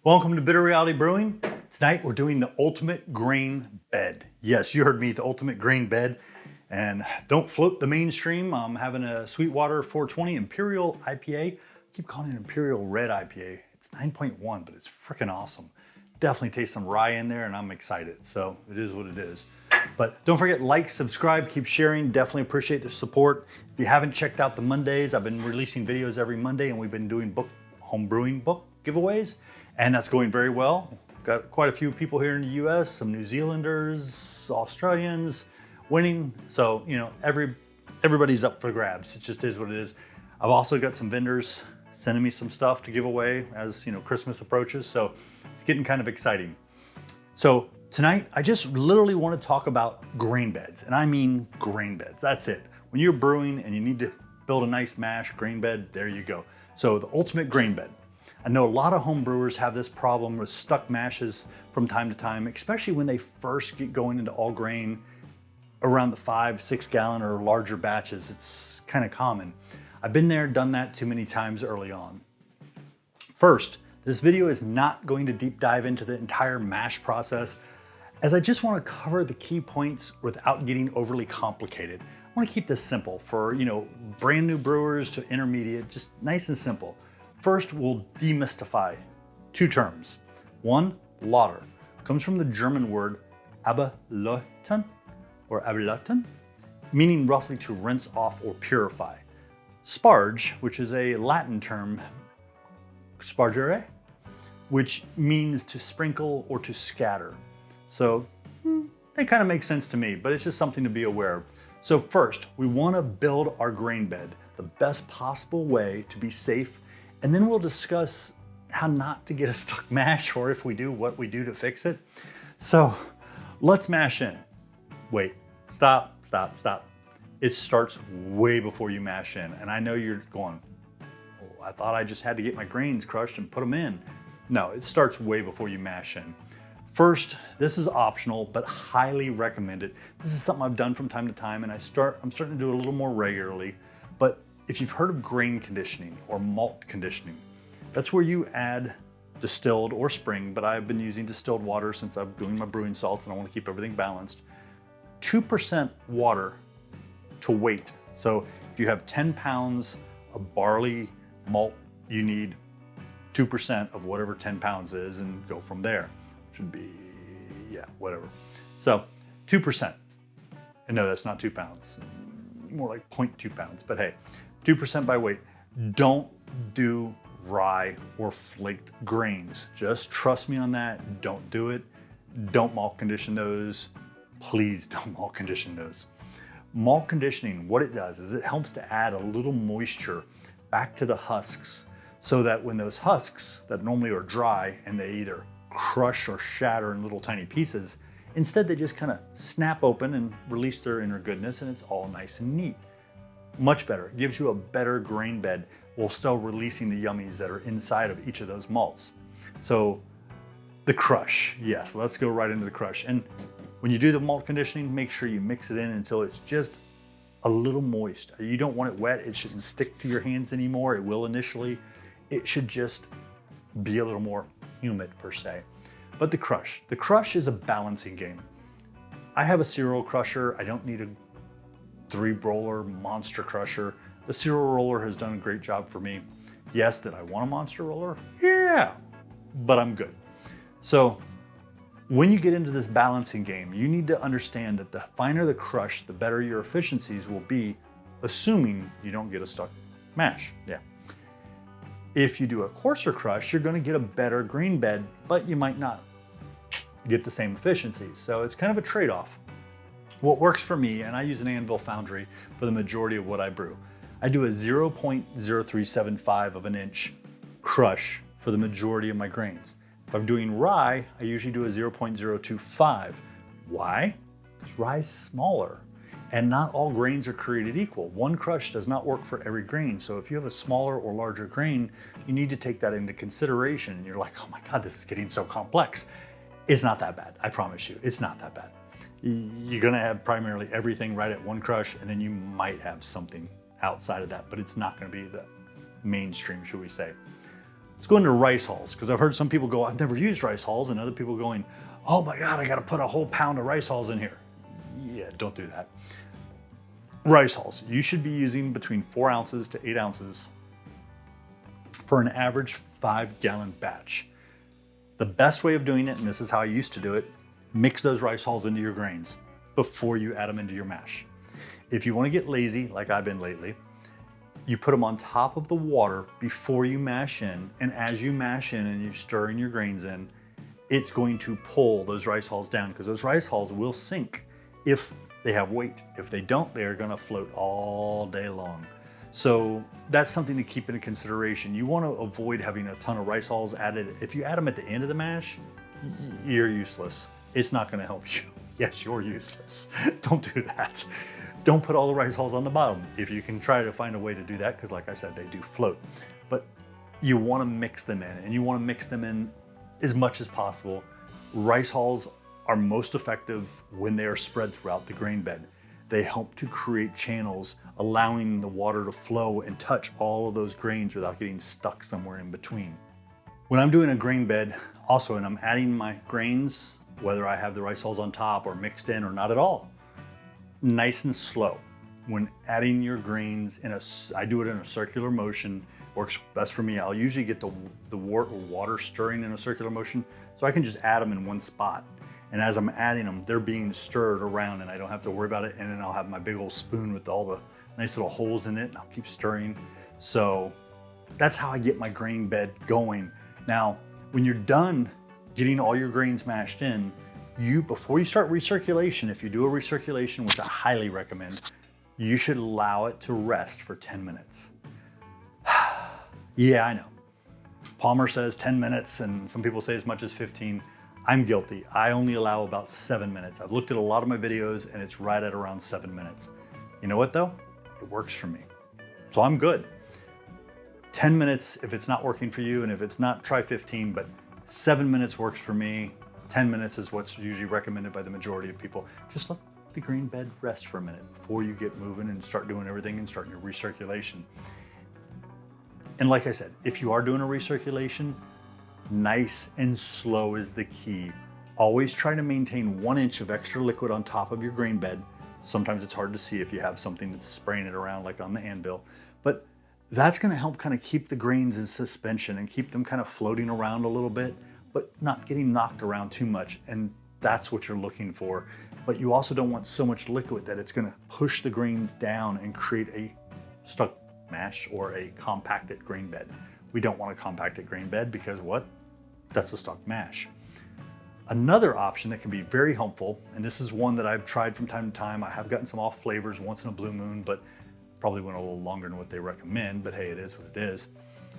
Welcome to Bitter Reality Brewing. Tonight we're doing the ultimate grain bed. Yes, you heard me, the ultimate grain bed. And don't float the mainstream. I'm having a Sweetwater 420 Imperial IPA. I keep calling it Imperial Red IPA. It's 9.1, but it's freaking awesome. Definitely taste some rye in there and I'm excited. So it is what it is. But don't forget, like, subscribe, keep sharing. Definitely appreciate the support. If you haven't checked out the Mondays, I've been releasing videos every Monday and we've been doing home brewing book giveaways. And that's going very well. Got quite a few people here in the US, some New Zealanders, Australians winning. So, you know, everybody's up for grabs. It just is what it is. I've also got some vendors sending me some stuff to give away as, you know, Christmas approaches. So it's getting kind of exciting. So tonight, I just literally want to talk about grain beds. And I mean grain beds. That's it. When you're brewing and you need to build a nice mash grain bed, there you go. So the ultimate grain bed. I know a lot of home brewers have this problem with stuck mashes from time to time, especially when they first get going into all grain around the 5-6 gallon or larger batches. It's kind of common. I've been there, done that too many times early on. First, this video is not going to deep dive into the entire mash process, as I just want to cover the key points without getting overly complicated. I want to keep this simple for, you know, brand new brewers to intermediate, just nice and simple. First, we'll demystify two terms. One, lauter, comes from the German word ablauten or ablauten, meaning roughly to rinse off or purify. Sparge, which is a Latin term, spargere, which means to sprinkle or to scatter. So they kind of make sense to me, but it's just something to be aware of. So first, we want to build our grain bed the best possible way to be safe. And then we'll discuss how not to get a stuck mash, or if we do, what we do to fix it. So let's mash in. Wait, stop. It starts way before you mash in. And I know you're going, oh, I thought I just had to get my grains crushed and put them in. No, it starts way before you mash in. First, this is optional, but highly recommended. This is something I've done from time to time, and I'm starting to do it a little more regularly. But if you've heard of grain conditioning or malt conditioning, that's where you add distilled or spring, but I've been using distilled water since I'm doing my brewing salts and I want to keep everything balanced. 2% water to weight. So if you have 10 pounds of barley malt, you need 2% of whatever 10 pounds is and go from there. Should be, yeah, whatever. So 2%. And no, that's not 2 pounds. More like 0.2 pounds, but hey, 2% by weight. Don't do rye or flaked grains. Just trust me on that. Don't do it. Don't malt condition those. Please don't malt condition those. Malt conditioning, what it does is it helps to add a little moisture back to the husks so that when those husks that normally are dry and they either crush or shatter in little tiny pieces, instead they just kind of snap open and release their inner goodness and it's all nice and neat. Much better. It gives you a better grain bed while still releasing the yummies that are inside of each of those malts. So the crush, yes, let's go right into the crush. And when you do the malt conditioning, make sure you mix it in until it's just a little moist. You don't want it wet. It shouldn't stick to your hands anymore. It will initially. It should just be a little more humid per se. But the crush is a balancing game. I have a cereal crusher. I don't need a 3-roller monster crusher. The cereal roller has done a great job for me. Yes, did I want a monster roller? Yeah, but I'm good. So when you get into this balancing game, you need to understand that the finer the crush, the better your efficiencies will be, assuming you don't get a stuck mash. Yeah. If you do a coarser crush, you're going to get a better grain bed, but you might not get the same efficiencies. So it's kind of a trade-off. What works for me, and I use an Anvil foundry for the majority of what I brew, I do a 0.0375 of an inch crush for the majority of my grains. If I'm doing rye, I usually do a 0.025. Why? Because rye is smaller and not all grains are created equal. One crush does not work for every grain. So if you have a smaller or larger grain, you need to take that into consideration. And you're like, oh my God, this is getting so complex. It's not that bad. I promise you, it's not that bad. You're gonna have primarily everything right at one crush, and then you might have something outside of that, but it's not gonna be the mainstream, should we say. Let's go into rice hulls, because I've heard some people go, I've never used rice hulls, and other people going, oh my God, I gotta put a whole pound of rice hulls in here. Yeah, don't do that. Rice hulls, you should be using between 4 ounces to 8 ounces for an average 5-gallon batch. The best way of doing it, and this is how I used to do it, mix those rice hulls into your grains before you add them into your mash. If you want to get lazy, like I've been lately, you put them on top of the water before you mash in, and as you mash in and you're stirring your grains in, it's going to pull those rice hulls down, because those rice hulls will sink if they have weight. If they don't, they're gonna float all day long. So that's something to keep into consideration. You wanna avoid having a ton of rice hulls added. If you add them at the end of the mash, you're useless. It's not gonna help you. Yes, you're useless. Don't do that. Don't put all the rice hulls on the bottom. If you can try to find a way to do that, because like I said, they do float. But you wanna mix them in, and you wanna mix them in as much as possible. Rice hulls are most effective when they are spread throughout the grain bed. They help to create channels, allowing the water to flow and touch all of those grains without getting stuck somewhere in between. When I'm doing a grain bed also, and I'm adding my grains, whether I have the rice hulls on top or mixed in or not at all, nice and slow. When adding your grains I do it in a circular motion, works best for me. I'll usually get the water stirring in a circular motion, so I can just add them in one spot. And as I'm adding them, they're being stirred around and I don't have to worry about it. And then I'll have my big old spoon with all the nice little holes in it, and I'll keep stirring. So that's how I get my grain bed going. Now, when you're done getting all your grains mashed in, before you start recirculation, if you do a recirculation, which I highly recommend, you should allow it to rest for 10 minutes. Yeah, I know. Palmer says 10 minutes, and some people say as much as 15. I'm guilty. I only allow about 7 minutes. I've looked at a lot of my videos and it's right at around 7 minutes. You know what though? It works for me. So I'm good. 10 minutes if it's not working for you, and if it's not, try 15, but 7 minutes works for me. 10 minutes is what's usually recommended by the majority of people. Just let the grain bed rest for a minute before you get moving and start doing everything and starting your recirculation. And like I said, if you are doing a recirculation, nice and slow is the key. Always try to maintain 1 inch of extra liquid on top of your grain bed. Sometimes it's hard to see if you have something that's spraying it around like on the anvil, but that's gonna help kind of keep the grains in suspension and keep them kind of floating around a little bit, but not getting knocked around too much. And that's what you're looking for. But you also don't want so much liquid that it's gonna push the grains down and create a stuck mash or a compacted grain bed. We don't want a compacted grain bed because what? That's a stuck mash. Another option that can be very helpful, and this is one that I've tried from time to time. I have gotten some off flavors once in a blue moon, but probably went a little longer than what they recommend, but hey, it is what it is.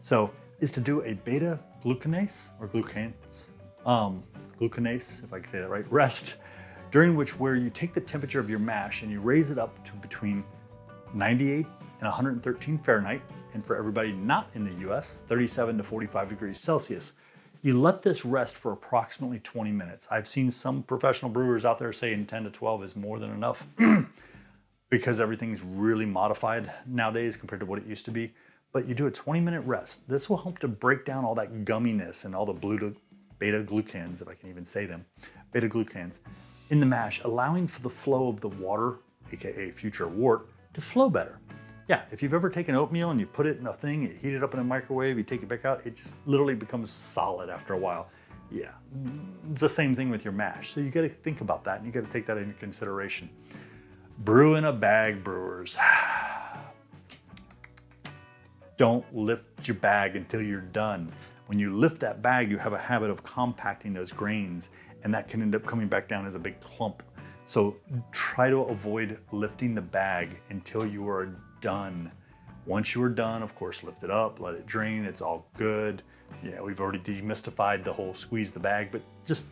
So, is to do a beta-glucanase or glucanase, if I can say that right, rest, during which where you take the temperature of your mash and you raise it up to between 98 and 113 Fahrenheit, and for everybody not in the US, 37 to 45 degrees Celsius. You let this rest for approximately 20 minutes. I've seen some professional brewers out there saying 10 to 12 is more than enough because everything's really modified nowadays compared to what it used to be. But you do a 20-minute rest. This will help to break down all that gumminess and all the beta-glucans, if I can even say them, beta-glucans, in the mash, allowing for the flow of the water, aka future wort, to flow better. Yeah, if you've ever taken oatmeal and you put it in a thing, you heat it up in a microwave, you take it back out, it just literally becomes solid after a while. Yeah, it's the same thing with your mash. So you gotta think about that and you gotta take that into consideration. Brew in a bag, brewers. Don't lift your bag until you're done. When you lift that bag, you have a habit of compacting those grains, and that can end up coming back down as a big clump. So try to avoid lifting the bag until you are done. Once you are done, of course, lift it up, let it drain, it's all good. Yeah, we've already demystified the whole squeeze the bag, but just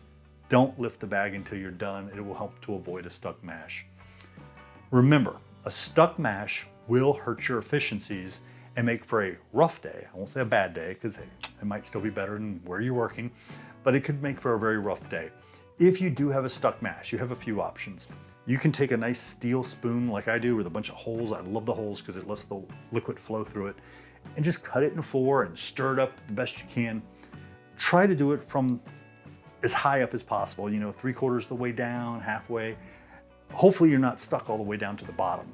don't lift the bag until you're done. It will help to avoid a stuck mash. Remember, a stuck mash will hurt your efficiencies and make for a rough day. I won't say a bad day, because it might still be better than where you're working, but it could make for a very rough day. If you do have a stuck mash, you have a few options. You can take a nice steel spoon like I do with a bunch of holes. I love the holes because it lets the liquid flow through it. and just cut it in four and stir it up the best you can. Try to do it from as high up as possible, you know, 3/4 the way down, halfway. Hopefully you're not stuck all the way down to the bottom,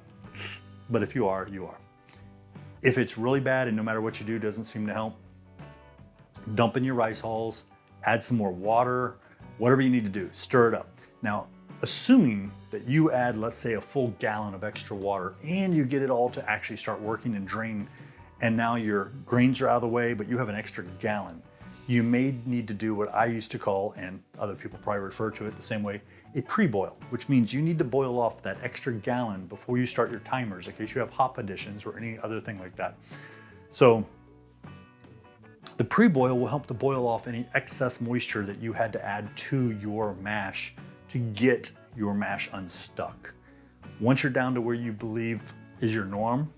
but if you are, you are. If it's really bad and no matter what you do doesn't seem to help, dump in your rice hulls, add some more water, whatever you need to do, stir it up. Now, assuming that you add, let's say, a full gallon of extra water and you get it all to actually start working and drain, and now your grains are out of the way, but you have an extra gallon, you may need to do what I used to call, and other people probably refer to it the same way, a pre-boil, which means you need to boil off that extra gallon before you start your timers in case you have hop additions or any other thing like that. So the pre-boil will help to boil off any excess moisture that you had to add to your mash to get your mash unstuck. Once you're down to where you believe is your norm,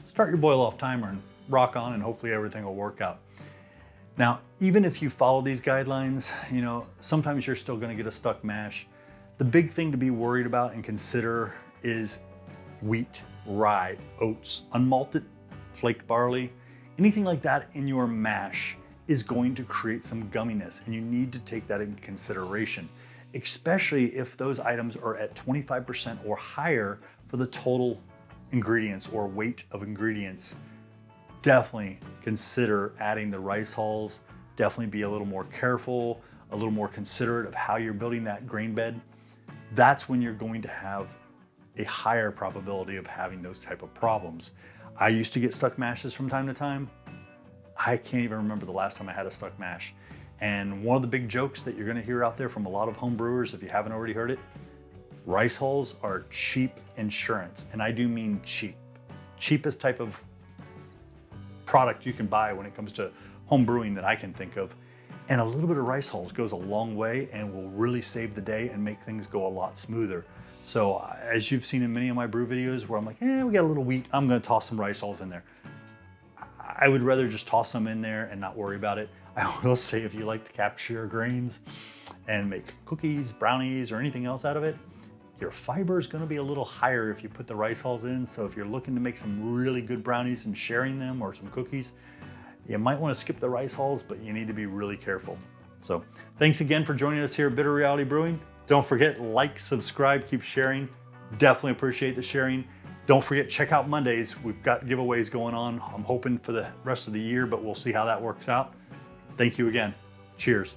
start your boil off timer and rock on, and hopefully everything will work out. Now, even if you follow these guidelines, you know, sometimes you're still gonna get a stuck mash. The big thing to be worried about and consider is wheat, rye, oats, unmalted, flaked barley, anything like that in your mash is going to create some gumminess, and you need to take that into consideration, especially if those items are at 25% or higher for the total ingredients or weight of ingredients. Definitely consider adding the rice hulls. Definitely be a little more careful, a little more considerate of how you're building that grain bed. That's when you're going to have a higher probability of having those type of problems. I used to get stuck mashes from time to time. I can't even remember the last time I had a stuck mash. And one of the big jokes that you're gonna hear out there from a lot of home brewers, if you haven't already heard it, rice hulls are cheap insurance. And I do mean cheap. Cheapest type of product you can buy when it comes to home brewing that I can think of. And a little bit of rice hulls goes a long way and will really save the day and make things go a lot smoother. So as you've seen in many of my brew videos where I'm like, we got a little wheat, I'm gonna toss some rice hulls in there. I would rather just toss them in there and not worry about it. I will say, if you like to capture your grains and make cookies, brownies, or anything else out of it, your fiber is gonna be a little higher if you put the rice hulls in. So if you're looking to make some really good brownies and sharing them, or some cookies, you might wanna skip the rice hulls, but you need to be really careful. So thanks again for joining us here at Bitter Reality Brewing. Don't forget, like, subscribe, keep sharing. Definitely appreciate the sharing. Don't forget, check out Mondays. We've got giveaways going on. I'm hoping for the rest of the year, but we'll see how that works out. Thank you again. Cheers.